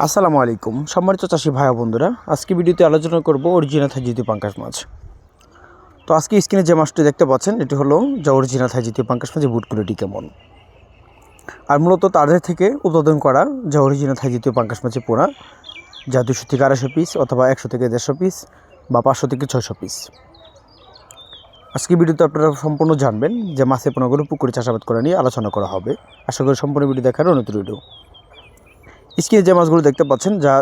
আসসালামু আলাইকুম সম্মানিত চাষি ভাই বন্ধুরা, আজকে ভিডিওতে আলোচনা করব অরিজিনাল থাইজিতীয় পাঙ্গাস মাছ। তো আজকে স্ক্রিনে যে মাছটি দেখতে পাচ্ছেন এটি হলো যা অরিজিনাল থাইজিতীয় পাঙ্গাস মাছের বুট কোয়ালিটি কেমন, আর মূলত তাদের থেকে উৎপাদন করা যা অরিজিনাল থাইজিতীয় পাঙ্গাস মাছের পোনা, যা 200 থেকে 250 পিস অথবা 100 থেকে 150 পিস বা 500 থেকে 600 পিস। আজকে ভিডিওতে আপনারা সম্পূর্ণ জানবেন যে মাছের পোনাগুলো পুকুরে চাষাবাদ করা নিয়ে আলোচনা করা হবে। আশা করি সম্পূর্ণ ভিডিও দেখার অনুরোধ রইল। স্ক্রিনে যে মাছগুলো দেখতে পাচ্ছেন যা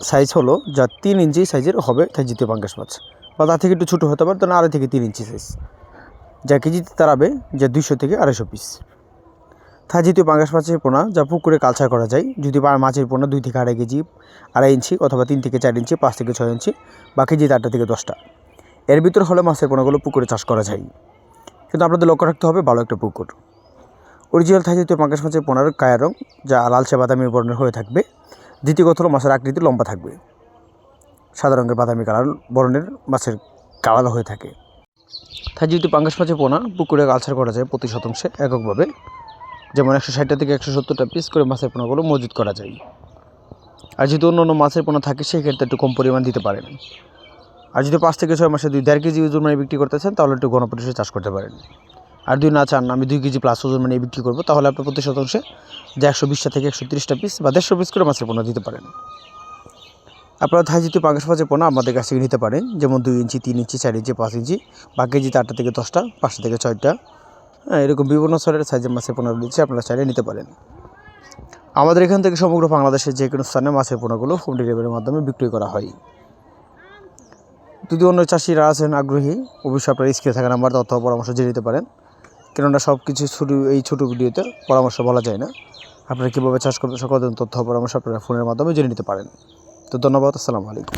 সাইজ হলো যা 3 ইঞ্চি সাইজের হবে থাইজিতীয় পাঙ্গাস মাছ, বা তার থেকে একটু ছোটো হতে পারে, তখন 2.5 থেকে 3 ইঞ্চি সাইজ, যা কেজিতে দাঁড়াবে যা 200 থেকে 250 পিস। থাইজিতীয় পাঙ্গাস মাছের পোনা যা পুকুরে কালচার করা যায়, যদি মাছের পোনা 2 থেকে 2.5 কেজি, 2.5 ইঞ্চি অথবা 3 থেকে 4 ইঞ্চি, 5 থেকে 6 ইঞ্চি বা কেজিতে 8টা থেকে 10টা, এর ভিতর হলে মাছের পোনাগুলো পুকুরে চাষ করা যায়। কিন্তু আপনাদের লক্ষ্য রাখতে হবে ভালো একটা পুকুর। অরিজিনাল থাইজিতীয় পাঙ্গাস মাছের পোনার কায়া রং যা লালচে বাদামি বর্ণের হয়ে থাকবে। দ্বিতীয় কথা হলো মাছের আকৃতি লম্বা থাকবে, সাদা রঙের বাদামি কালার বর্ণের মাছের কালার হয়ে থাকে। থাইজিতীয় পাঙ্গাস মাছের পোনা পুকুরে কালচার করা যায় প্রতি শতাংশে এককভাবে, যেমন 160টা থেকে 170টা পিস করে মাছের পোনাগুলো মজুত করা যায়। আর যদি অন্য মাছের পোনা থাকে সেক্ষেত্রে একটু কম পরিমাণ দিতে পারেন। আর যদি 5 থেকে 6 মাসে 2.5 কেজি ওজন মানে বিক্রি করতে চান তাহলে একটু গণপরিসরে চাষ করতে পারেন। আর যদি না চান আমি 2 কেজি প্লাস ওজন মানে বিক্রি করবো, তাহলে আপনি প্রতি শতাংশে যে 120টা থেকে 130টা পিস বা 150 পিস করে মাছের পোনা দিতে পারেন। আপনারা থাইজিতীয় পাঙ্গাস মাছের পোনা আমাদের কাছ থেকে নিতে পারেন, যেমন 2 ইঞ্চি, 3 ইঞ্চি, 4 ইঞ্চি, 5 ইঞ্চি বা কেজিতে 8টা থেকে 10টা, 5টা থেকে 6টা, এরকম বিভিন্ন সাইজের মাছের পোনা রয়েছে, আপনারা চাইলে নিতে পারেন। আমাদের এখান থেকে সমগ্র বাংলাদেশের যে কোনো স্থানে মাছের পোনাগুলো হোম ডেলিভারির মাধ্যমে বিক্রি করা হয়। যদি অন্য চাষিরা আছেন আগ্রহী, অবশ্যই আপনারা স্ক্রিনে থাকা নাম্বার তথ্য পরামর্শ জেনে নিতে পারেন, কেননা সব কিছু এই ছোটো ভিডিওতে পরামর্শ বলা যায় না। আপনারা কীভাবে চাষ করবেন সকল তথ্য পরামর্শ আপনারা ফোনের মাধ্যমে জেনে নিতে পারেন। তো ধন্যবাদ, আসসালামু আলাইকুম।